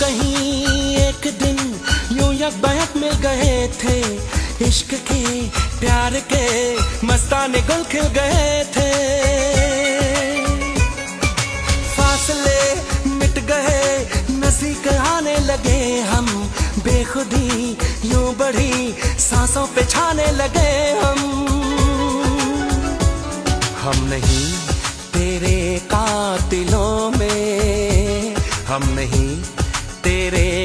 कहीं एक दिन यूं यकबयक मिल गए थे। इश्क के प्यार के मस्ताने गुल खिल गए थे। फासले मिट गए, नज़दीक आने लगे हम। बेखुदी यूं बढ़ी, सांसों पे छाने लगे हम। हम नहीं तेरे कातिलों में, हम नहीं तेरे